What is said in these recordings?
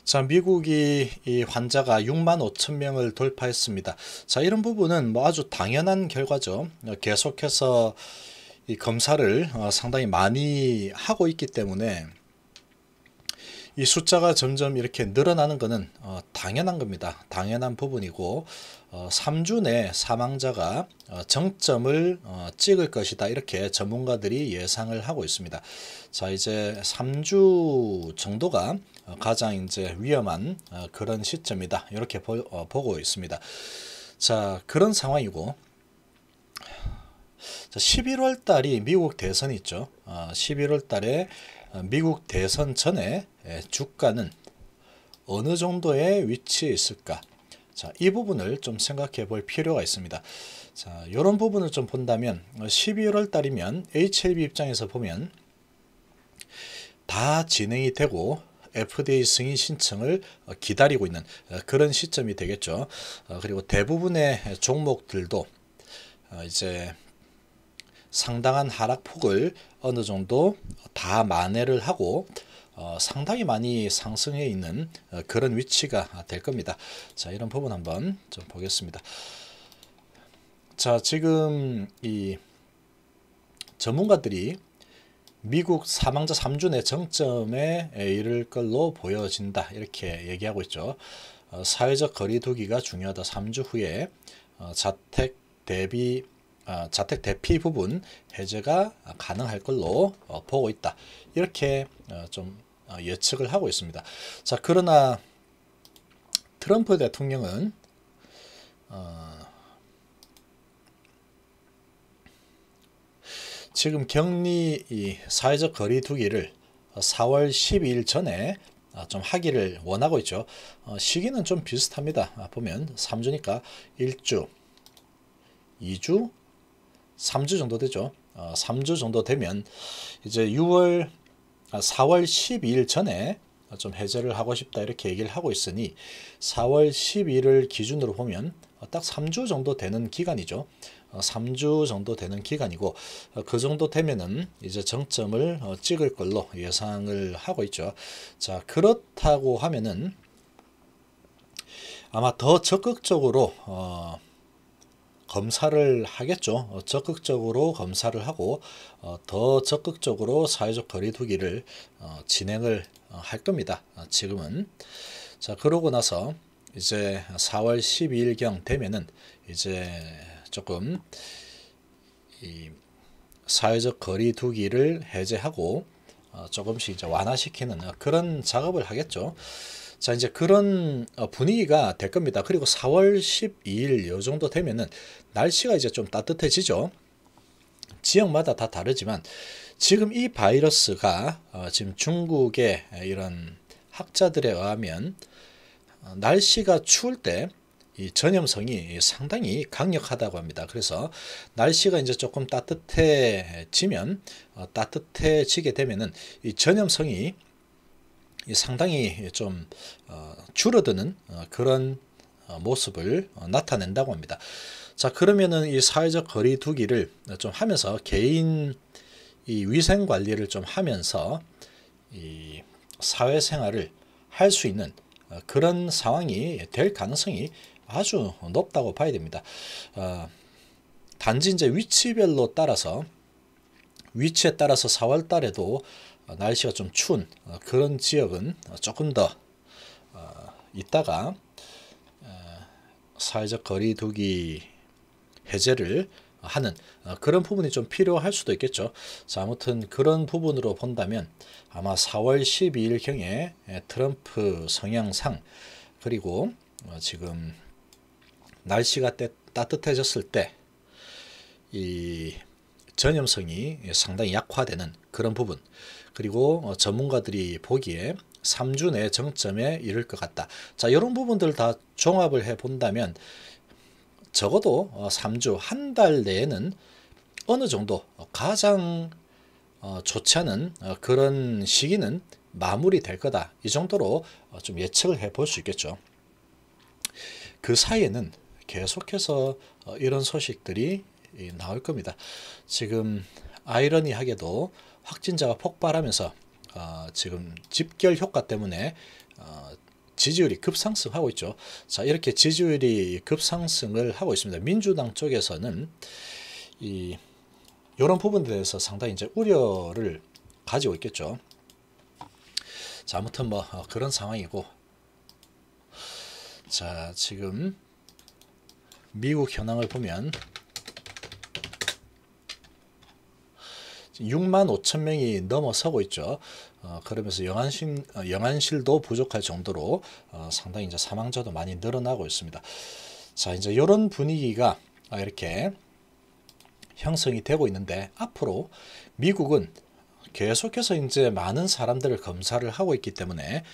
자, 미국이 이 환자가 6만 5천 명을 돌파했습니다. 자, 이런 부분은 뭐 아주 당연한 결과죠. 계속해서 이 검사를 상당히 많이 하고 있기 때문에 이 숫자가 점점 이렇게 늘어나는 것은 당연한 겁니다. 당연한 부분이고 3주 내 사망자가 정점을 찍을 것이다, 이렇게 전문가들이 예상을 하고 있습니다. 자, 이제 3주 정도가 가장 이제 위험한 그런 시점이다, 이렇게 보고 있습니다. 자, 그런 상황이고, 자, 11월 달이 미국 대선이 있죠. 11월 달에 미국 대선 전에 주가는 어느 정도의 위치에 있을까? 자, 이 부분을 좀 생각해 볼 필요가 있습니다. 자, 이런 부분을 좀 본다면 12월 달이면 HLB 입장에서 보면 다 진행이 되고 FDA 승인 신청을 기다리고 있는 그런 시점이 되겠죠. 그리고 대부분의 종목들도 이제 상당한 하락폭을 어느 정도 다 만회를 하고 상당히 많이 상승해 있는 그런 위치가 될 겁니다. 자, 이런 부분 한번 좀 보겠습니다. 자, 지금 이 전문가들이 미국 사망자 3주 내 정점에 이를 걸로 보여진다, 이렇게 얘기하고 있죠. 사회적 거리 두기가 중요하다. 3주 후에 자택 대피 부분 해제가 가능할 걸로 보고 있다, 이렇게 좀 예측을 하고 있습니다. 자, 그러나 트럼프 대통령은 지금 격리 사회적 거리 두기를 4월 12일 전에 좀 하기를 원하고 있죠. 시기는 좀 비슷합니다. 보면 3주니까 1주, 2주, 3주 정도 되죠. 3주 정도 되면 이제 4월 12일 전에 좀 해제를 하고 싶다, 이렇게 얘기를 하고 있으니 4월 12일을 기준으로 보면 딱 3주 정도 되는 기간이죠. 3주 정도 되는 기간이고, 그 정도 되면은 이제 정점을 찍을 걸로 예상을 하고 있죠. 자, 그렇다고 하면은 아마 더 적극적으로 검사를 하겠죠. 적극적으로 검사를 하고 더 적극적으로 사회적 거리 두기를 진행을 할 겁니다. 지금은. 자, 그러고 나서 이제 4월 12일경 되면은 이제 조금 이 사회적 거리 두기를 해제하고 조금씩 이제 완화시키는 그런 작업을 하겠죠. 자, 이제 그런 분위기가 될 겁니다. 그리고 4월 12일 요 정도 되면은 날씨가 이제 좀 따뜻해지죠. 지역마다 다 다르지만 지금 이 바이러스가 지금 중국의 이런 학자들에 의하면 날씨가 추울 때 이 전염성이 상당히 강력하다고 합니다. 그래서 날씨가 이제 조금 따뜻해지면 따뜻해지게 되면은 이 전염성이 상당히 좀 줄어드는 그런 모습을 나타낸다고 합니다. 자, 그러면은 이 사회적 거리 두기를 좀 하면서 개인 이 위생 관리를 좀 하면서 이 사회생활을 할 수 있는 그런 상황이 될 가능성이 아주 높다고 봐야 됩니다. 단지 이제 위치별로 따라서 위치에 따라서 4월 달에도 날씨가 좀 추운 그런 지역은 조금 더 있다가 사회적 거리 두기 해제를 하는 그런 부분이 좀 필요할 수도 있겠죠. 자, 아무튼 그런 부분으로 본다면 아마 4월 12일경에 트럼프 성향상, 그리고 지금 날씨가 따뜻해졌을 때 이 전염성이 상당히 약화되는 그런 부분, 그리고 전문가들이 보기에 3주 내 정점에 이를 것 같다. 자, 이런 부분들 다 종합을 해 본다면 적어도 3주, 한 달 내에는 어느 정도 가장 좋지 않은 그런 시기는 마무리될 거다, 이 정도로 좀 예측을 해 볼 수 있겠죠. 그 사이에는 계속해서 이런 소식들이 나올 겁니다. 지금 아이러니하게도 확진자가 폭발하면서 지금 집결 효과 때문에 지지율이 급상승하고 있죠. 자, 이렇게 지지율이 급상승을 하고 있습니다. 민주당 쪽에서는 이런 부분에 대해서 상당히 이제 우려를 가지고 있겠죠. 자, 아무튼 뭐 그런 상황이고, 자, 지금 미국 현황을 보면 6만 5천 명이 넘어서고 있죠. 그러면서 영안실도 부족할 정도로 상당히 이제 사망자도 많이 늘어나고 있습니다. 자, 이제 이런 분위기가 이렇게 형성이 되고 있는데, 앞으로 미국은 계속해서 이제 많은 사람들을 검사를 하고 있기 때문에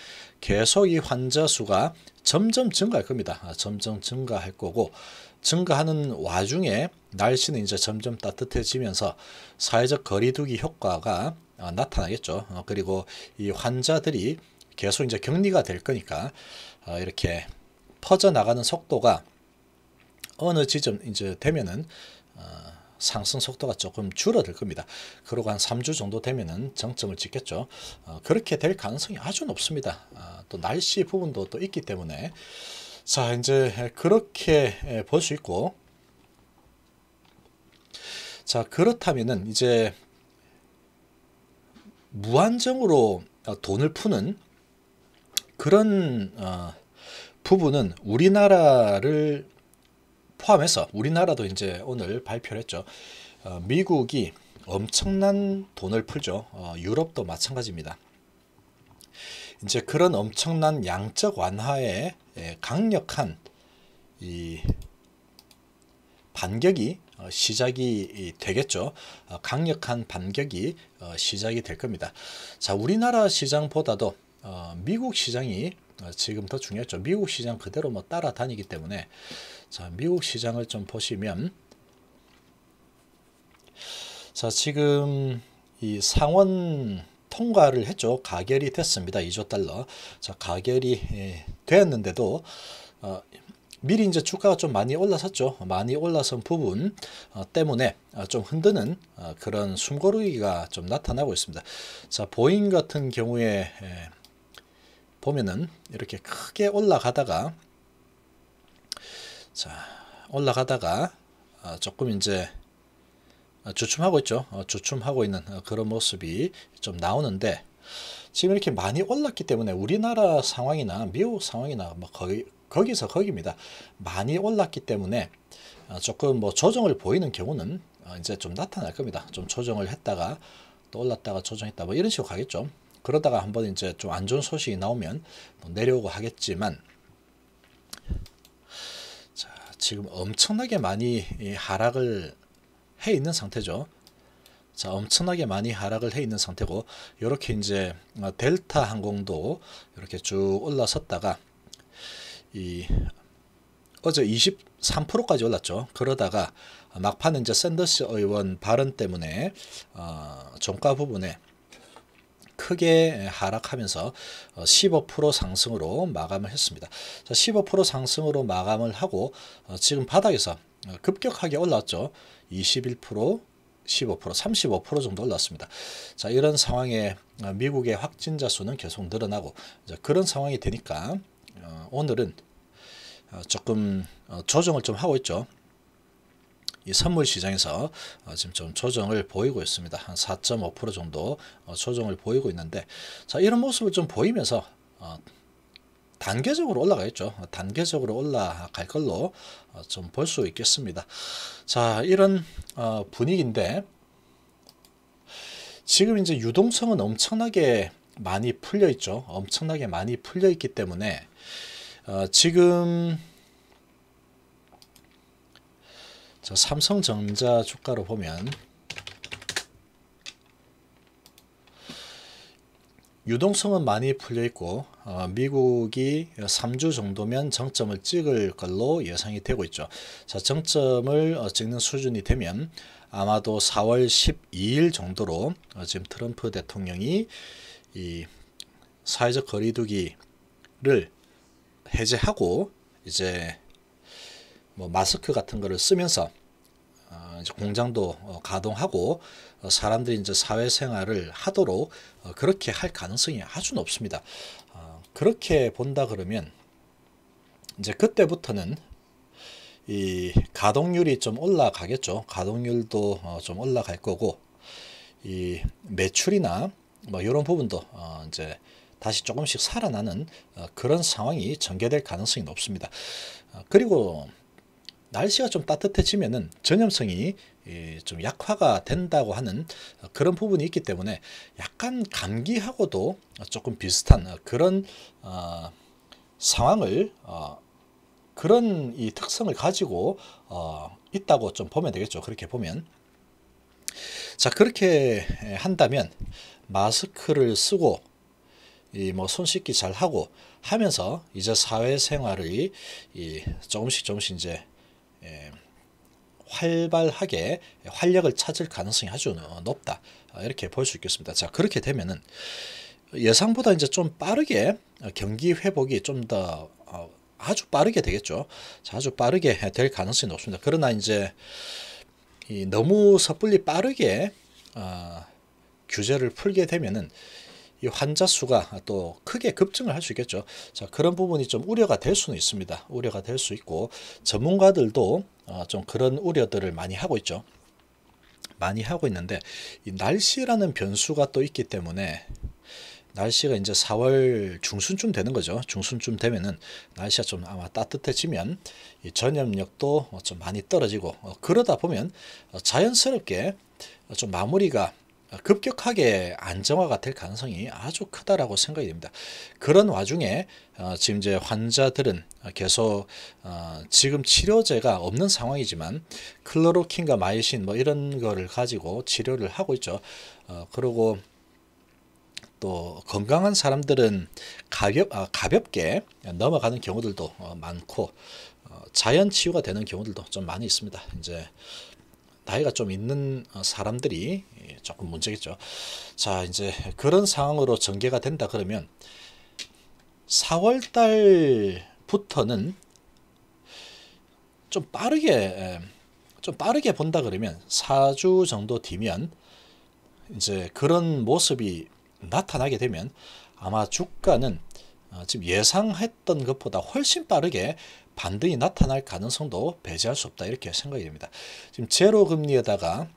계속 이 환자 수가 점점 증가할 겁니다. 점점 증가할 거고, 증가하는 와중에 날씨는 이제 점점 따뜻해지면서 사회적 거리두기 효과가 나타나겠죠. 그리고 이 환자들이 계속 이제 격리가 될 거니까 이렇게 퍼져나가는 속도가 어느 지점 이제 되면은 상승 속도가 조금 줄어들 겁니다. 그리고 한 3주 정도 되면은 정점을 찍겠죠. 그렇게 될 가능성이 아주 높습니다. 또 날씨 부분도 또 있기 때문에. 자, 이제 그렇게 볼 수 있고, 자, 그렇다면은 이제 무한정으로 돈을 푸는 그런 부분은 우리나라를 포함해서, 우리나라도 이제 오늘 발표를 했죠. 미국이 엄청난 돈을 풀죠. 유럽도 마찬가지입니다. 이제 그런 엄청난 양적 완화에 강력한 이 반격이 시작이 되겠죠. 강력한 반격이 시작이 될 겁니다. 자, 우리나라 시장보다도 미국 시장이 지금 더 중요했죠. 미국 시장 그대로 뭐 따라다니기 때문에. 자, 미국 시장을 좀 보시면, 자, 지금 이 상원 통과를 했죠. 가결이 됐습니다. 2조 달러. 자, 가결이 되었는데도 미리 이제 주가가 좀 많이 올라섰죠. 많이 올라선 부분 때문에 좀 흔드는 그런 숨고르기가 좀 나타나고 있습니다. 자, 보잉 같은 경우에 보면은 이렇게 크게 올라가다가, 자, 올라가다가 조금 이제 주춤하고 있죠. 주춤하고 있는 그런 모습이 좀 나오는데, 지금 이렇게 많이 올랐기 때문에 우리나라 상황이나 미국 상황이나 뭐 거기서 거기입니다. 많이 올랐기 때문에 조금 뭐 조정을 보이는 경우는 이제 좀 나타날 겁니다. 좀 조정을 했다가 또 올랐다가 조정했다 뭐 이런 식으로 가겠죠. 그러다가 한번 이제 좀 안 좋은 소식이 나오면 내려오고 하겠지만, 자, 지금 엄청나게 많이 하락을 해 있는 상태죠. 자, 엄청나게 많이 하락을 해 있는 상태고, 이렇게 이제 델타 항공도 이렇게 쭉 올라섰다가 어제 23%까지 올랐죠. 그러다가 막판에 이제 샌더스 의원 발언 때문에 종가 부분에 크게 하락하면서 15% 상승으로 마감을 했습니다. 자, 15% 상승으로 마감을 하고 지금 바닥에서 급격하게 올랐죠. 21%, 15%, 35% 정도 올랐습니다. 자, 이런 상황에 미국의 확진자 수는 계속 늘어나고, 그런 상황이 되니까 오늘은 조금 조정을 좀 하고 있죠. 이 선물 시장에서 지금 좀 조정을 보이고 있습니다. 한 4.5% 정도 조정을 보이고 있는데, 자, 이런 모습을 좀 보이면서 단계적으로 올라가겠죠. 단계적으로 올라갈 걸로 좀 볼 수 있겠습니다. 자, 이런 분위기인데, 지금 이제 유동성은 엄청나게 많이 풀려 있죠. 엄청나게 많이 풀려 있기 때문에 지금 자, 삼성전자 주가로 보면 유동성은 많이 풀려 있고 미국이 3주 정도면 정점을 찍을 걸로 예상이 되고 있죠. 자, 정점을 찍는 수준이 되면 아마도 4월 12일 정도로 지금 트럼프 대통령이 이 사회적 거리두기를 해제하고 이제 뭐 마스크 같은 거를 쓰면서 이제 공장도 가동하고 사람들이 이제 사회생활을 하도록 그렇게 할 가능성이 아주 높습니다. 그렇게 본다 그러면 이제 그때부터는 이 가동률이 좀 올라가겠죠. 가동률도 좀 올라갈 거고, 이 매출이나 뭐 이런 부분도 이제 다시 조금씩 살아나는 그런 상황이 전개될 가능성이 높습니다. 그리고 날씨가 좀 따뜻해지면은 전염성이 좀 약화가 된다고 하는 그런 부분이 있기 때문에 약간 감기하고도 조금 비슷한 그런 상황을 그런 이 특성을 가지고 있다고 좀 보면 되겠죠. 그렇게 보면. 자, 그렇게 한다면 마스크를 쓰고 이 뭐 손 씻기 잘 하고 하면서 이제 사회생활이 조금씩 이제 활발하게 활력을 찾을 가능성이 아주 높다. 이렇게 볼 수 있겠습니다. 자, 그렇게 되면은 예상보다 이제 좀 빠르게 경기 회복이 좀 더 아주 빠르게 되겠죠. 자, 아주 빠르게 될 가능성이 높습니다. 그러나 이제 너무 섣불리 빠르게 규제를 풀게 되면은 이 환자 수가 또 크게 급증을 할 수 있겠죠. 자, 그런 부분이 좀 우려가 될 수는 있습니다. 우려가 될 수 있고, 전문가들도 좀 그런 우려들을 많이 하고 있죠. 많이 하고 있는데, 이 날씨라는 변수가 또 있기 때문에, 날씨가 이제 4월 중순쯤 되는 거죠. 중순쯤 되면은 날씨가 좀 아마 따뜻해지면 이 전염력도 좀 많이 떨어지고, 그러다 보면 자연스럽게 좀 마무리가 급격하게 안정화가 될 가능성이 아주 크다라고 생각이 됩니다. 그런 와중에 지금 이제 환자들은 계속 지금 치료제가 없는 상황이지만 클로로킨과 마이신 뭐 이런 거를 가지고 치료를 하고 있죠. 그리고 또 건강한 사람들은 가볍게 넘어가는 경우들도 많고, 자연 치유가 되는 경우들도 좀 많이 있습니다. 이제 나이가 좀 있는 사람들이 조금 문제겠죠. 자, 이제 그런 상황으로 전개가 된다 그러면 4월 달부터는 좀 빠르게 본다 그러면 4주 정도 뒤면 이제 그런 모습이 나타나게 되면 아마 주가는 지금 예상했던 것보다 훨씬 빠르게 반등이 나타날 가능성도 배제할 수 없다, 이렇게 생각이 됩니다. 지금 제로 금리에다가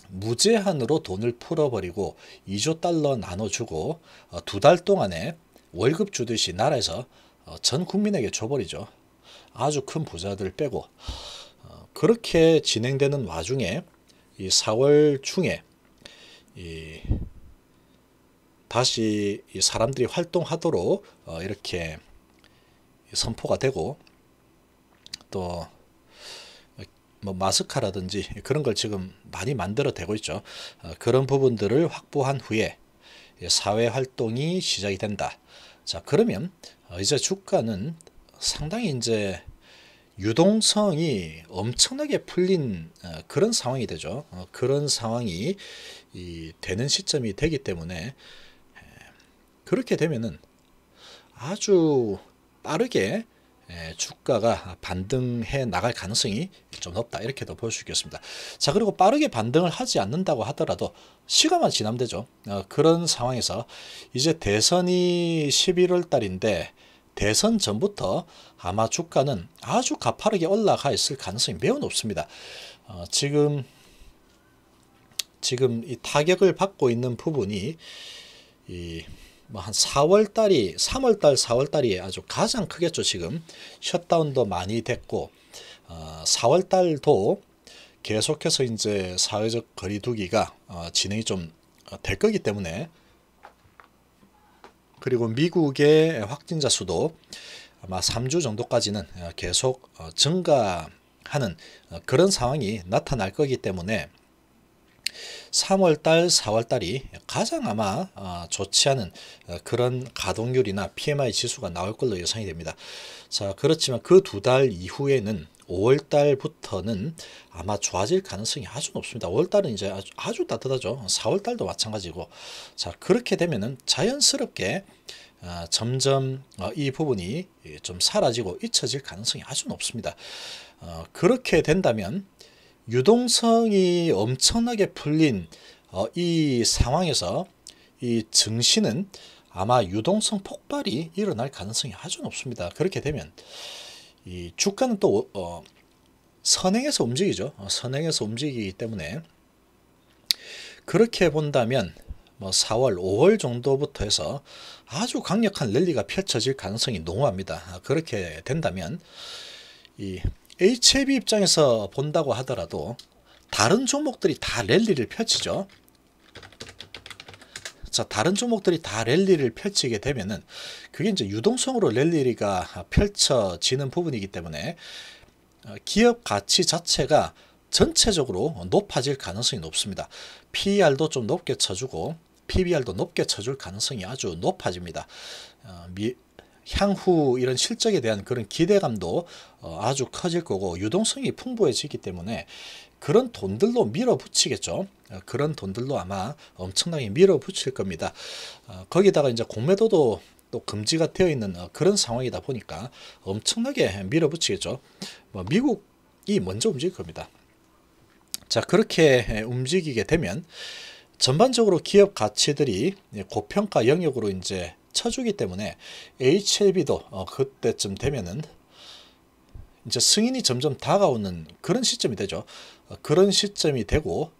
무제한으로 돈을 풀어버리고 2조 달러 나눠주고 2달 동안에 월급 주듯이 나라에서 전 국민에게 줘버리죠. 아주 큰 부자들 빼고. 그렇게 진행되는 와중에 이 4월 중에 다시 이 사람들이 활동하도록 이렇게 선포가 되고, 또 뭐 마스크라든지 그런 걸 지금 많이 만들어 되고 있죠. 그런 부분들을 확보한 후에 사회 활동이 시작이 된다. 자, 그러면 이제 주가는 상당히 이제 유동성이 엄청나게 풀린 그런 상황이 되죠. 그런 상황이 되는 시점이 되기 때문에, 그렇게 되면은 아주 빠르게 주가가 반등해 나갈 가능성이 좀 높다, 이렇게도 볼 수 있겠습니다. 자, 그리고 빠르게 반등을 하지 않는다고 하더라도 시간만 지나면 되죠. 그런 상황에서 이제 대선이 11월 달인데 대선 전부터 아마 주가는 아주 가파르게 올라가 있을 가능성이 매우 높습니다. 지금 이 타격을 받고 있는 부분이 뭐 한 4월 달이 3월 달, 4월 달이 아주 가장 크겠죠. 지금 셧다운도 많이 됐고, 4월 달도 계속해서 이제 사회적 거리두기가 진행이 좀 될 거기 때문에, 그리고 미국의 확진자 수도 아마 3주 정도까지는 계속 증가하는 그런 상황이 나타날 거기 때문에 3월달, 4월달이 가장 아마 좋지 않은 그런 가동률이나 PMI 지수가 나올 걸로 예상이 됩니다. 자, 그렇지만 그 2달 이후에는 5월달부터는 아마 좋아질 가능성이 아주 높습니다. 5월달은 이제 아주 따뜻하죠. 4월달도 마찬가지고. 자, 그렇게 되면은 자연스럽게 점점 이 부분이 좀 사라지고 잊혀질 가능성이 아주 높습니다. 그렇게 된다면 유동성이 엄청나게 풀린 이 상황에서 이 증시는 아마 유동성 폭발이 일어날 가능성이 아주 높습니다. 그렇게 되면 이 주가는 또 선행해서 움직이죠. 선행해서 움직이기 때문에 그렇게 본다면 뭐 4월, 5월 정도부터 해서 아주 강력한 랠리가 펼쳐질 가능성이 농후합니다. 그렇게 된다면 이 HLB 입장에서 본다고 하더라도 다른 종목들이 다 랠리를 펼치죠. 자, 다른 종목들이 다 랠리를 펼치게 되면은 그게 이제 유동성으로 랠리가 펼쳐지는 부분이기 때문에 기업 가치 자체가 전체적으로 높아질 가능성이 높습니다. PER도 좀 높게 쳐주고 PBR도 높게 쳐줄 가능성이 아주 높아집니다. 향후 이런 실적에 대한 그런 기대감도 아주 커질 거고 유동성이 풍부해지기 때문에 그런 돈들로 밀어붙이겠죠. 그런 돈들로 아마 엄청나게 밀어붙일 겁니다. 거기다가 이제 공매도도 또 금지가 되어 있는 그런 상황이다 보니까 엄청나게 밀어붙이겠죠. 미국이 먼저 움직일 겁니다. 자, 그렇게 움직이게 되면 전반적으로 기업 가치들이 고평가 영역으로 이제 쳐주기 때문에 HLB도 그때쯤 되면은 이제 승인이 점점 다가오는 그런 시점이 되죠. 그런 시점이 되고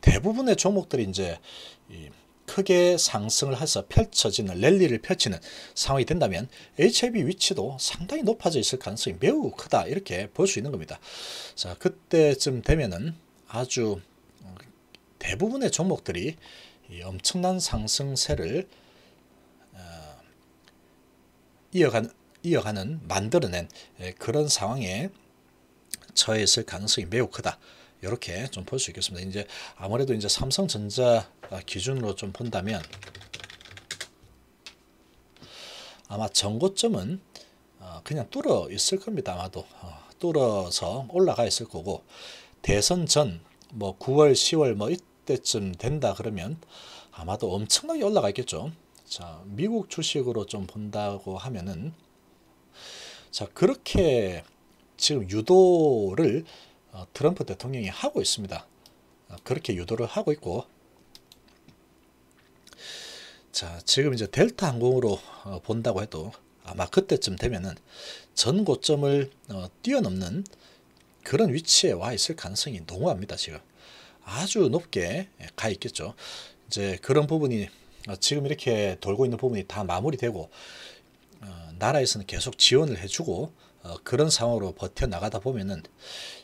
대부분의 종목들이 이제 크게 상승을 해서 펼쳐지는 랠리를 펼치는 상황이 된다면 HLB 위치도 상당히 높아져 있을 가능성이 매우 크다 이렇게 볼 수 있는 겁니다. 자, 그때쯤 되면은 아주 대부분의 종목들이 엄청난 상승세를 이어가는 만들어낸 그런 상황에 처해 있을 가능성이 매우 크다. 이렇게 좀 볼 수 있겠습니다. 이제 아무래도 이제 삼성전자 기준으로 좀 본다면 아마 전고점은 그냥 뚫어 있을 겁니다. 아마도 뚫어서 올라가 있을 거고 대선 전 뭐 9월, 10월 뭐 이때쯤 된다 그러면 아마도 엄청나게 올라가 있겠죠. 자, 미국 주식으로 좀 본다고 하면은 자, 그렇게 지금 유도를 트럼프 대통령이 하고 있습니다. 그렇게 유도를 하고 있고 자, 지금 이제 델타 항공으로 본다고 해도 아마 그때쯤 되면은 전 고점을 뛰어넘는 그런 위치에 와 있을 가능성이 농후합니다. 지금 아주 높게 가 있겠죠. 이제 그런 부분이 지금 이렇게 돌고 있는 부분이 다 마무리되고 나라에서는 계속 지원을 해주고 그런 상황으로 버텨나가다 보면은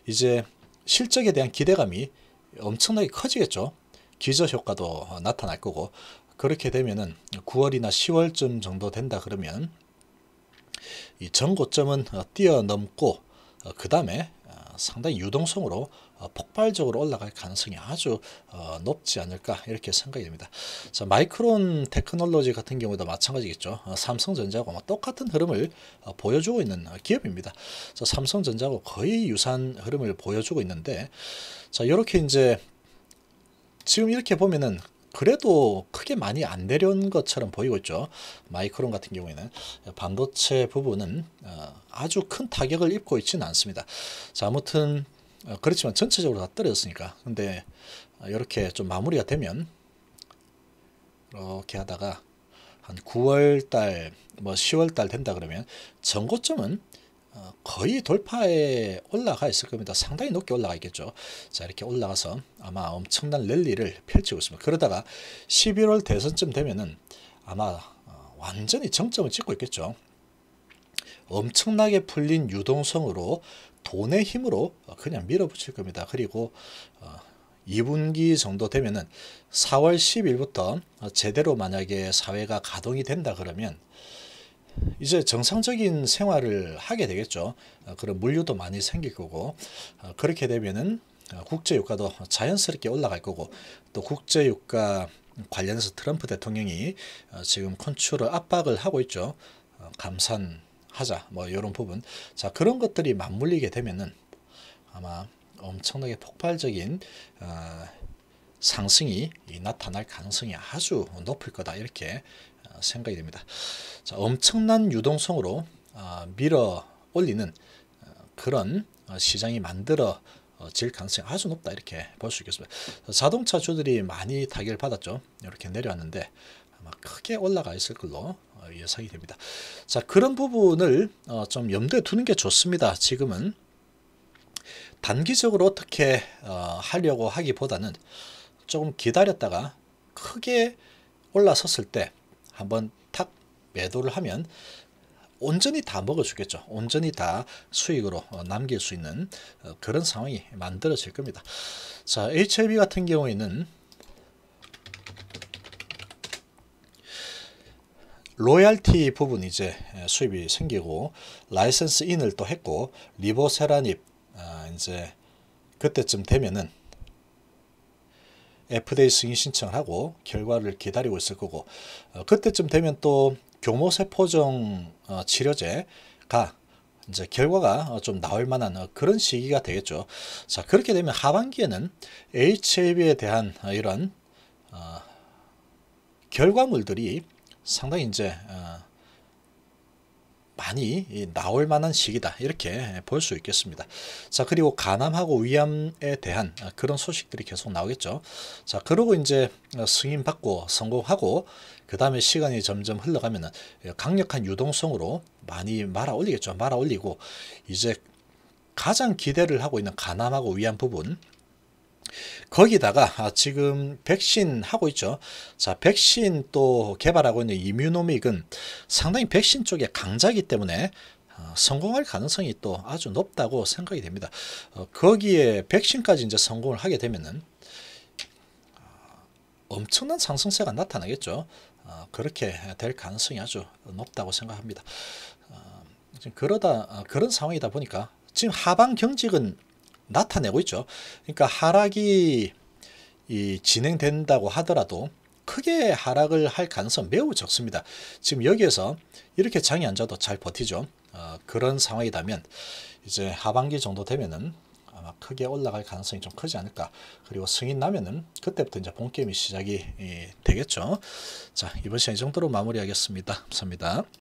이제 실적에 대한 기대감이 엄청나게 커지겠죠. 기저효과도 나타날 거고 그렇게 되면은 9월이나 10월쯤 정도 된다 그러면 이 전고점은 뛰어넘고 그 다음에 상당히 유동성으로 폭발적으로 올라갈 가능성이 아주 높지 않을까 이렇게 생각이 됩니다. 자, 마이크론 테크놀로지 같은 경우도 마찬가지겠죠. 삼성전자하고 똑같은 흐름을 보여주고 있는 기업입니다. 자, 삼성전자하고 거의 유사한 흐름을 보여주고 있는데 자, 이렇게 이제 지금 이렇게 보면은 그래도 크게 많이 안 내려온 것처럼 보이고 있죠. 마이크론 같은 경우에는 반도체 부분은 아주 큰 타격을 입고 있지는 않습니다. 자, 아무튼 그렇지만 전체적으로 다 떨어졌으니까 근데 이렇게 좀 마무리가 되면 이렇게 하다가 한 9월달 뭐 10월달 된다 그러면 전고점은 거의 돌파에 올라가 있을 겁니다. 상당히 높게 올라가 있겠죠. 자, 이렇게 올라가서 아마 엄청난 랠리를 펼치고 있습니다. 그러다가 11월 대선쯤 되면은 아마 완전히 정점을 찍고 있겠죠. 엄청나게 풀린 유동성으로 돈의 힘으로 그냥 밀어붙일 겁니다. 그리고 2분기 정도 되면은 4월 10일부터 제대로 만약에 사회가 가동이 된다 그러면 이제 정상적인 생활을 하게 되겠죠. 그런 물류도 많이 생길 거고 그렇게 되면은 국제유가도 자연스럽게 올라갈 거고 또 국제유가 관련해서 트럼프 대통령이 지금 컨트롤 압박을 하고 있죠. 감산하자 뭐 이런 부분. 자, 그런 것들이 맞물리게 되면은 아마 엄청나게 폭발적인 상승이 나타날 가능성이 아주 높을 거다 이렇게 생각이 됩니다. 자, 엄청난 유동성으로 밀어 올리는 그런 시장이 만들어질 가능성이 아주 높다 이렇게 볼 수 있겠습니다. 자동차 주들이 많이 타격을 받았죠. 이렇게 내려왔는데 아마 크게 올라가 있을 걸로 예상이 됩니다. 자, 그런 부분을 좀 염두에 두는 게 좋습니다. 지금은 단기적으로 어떻게 하려고 하기보다는 조금 기다렸다가 크게 올라섰을 때 한번 탁 매도를 하면 온전히 다 먹어주겠죠. 온전히 다 수익으로 남길 수 있는 그런 상황이 만들어질 겁니다. 자, HLB 같은 경우에는 로얄티 부분 이제 수입이 생기고 라이선스 인을 또 했고 리보세라닙 이제 그때쯤 되면은 FDA 승인 신청을 하고 결과를 기다리고 있을 거고 그때쯤 되면 또 교모세포종 치료제가 이제 결과가 좀 나올 만한 그런 시기가 되겠죠. 자, 그렇게 되면 하반기에는 HAB에 대한 이런 결과물들이 상당히 이제 많이 나올 만한 시기다 이렇게 볼 수 있겠습니다. 자, 그리고 간암하고 위암에 대한 그런 소식들이 계속 나오겠죠. 자, 그러고 이제 승인 받고 성공하고 그 다음에 시간이 점점 흘러가면은 강력한 유동성으로 많이 말아 올리겠죠. 말아 올리고 이제 가장 기대를 하고 있는 간암하고 위암 부분, 거기다가 지금 백신 하고 있죠. 자, 백신 또 개발하고 있는 이뮤노믹은 상당히 백신 쪽에 강자이기 때문에 성공할 가능성이 또 아주 높다고 생각이 됩니다. 거기에 백신까지 이제 성공을 하게 되면은 엄청난 상승세가 나타나겠죠. 그렇게 될 가능성이 아주 높다고 생각합니다. 그러다 그런 상황이다 보니까 지금 하방 경직은 나타내고 있죠. 그러니까 하락이 진행된다고 하더라도 크게 하락을 할 가능성은 매우 적습니다. 지금 여기에서 이렇게 장이 앉아도 잘 버티죠. 그런 상황이라면 이제 하반기 정도 되면은 아마 크게 올라갈 가능성이 좀 크지 않을까. 그리고 승인 나면은 그때부터 이제 본 게임이 시작이 되겠죠. 자, 이번 시간 이 정도로 마무리하겠습니다. 감사합니다.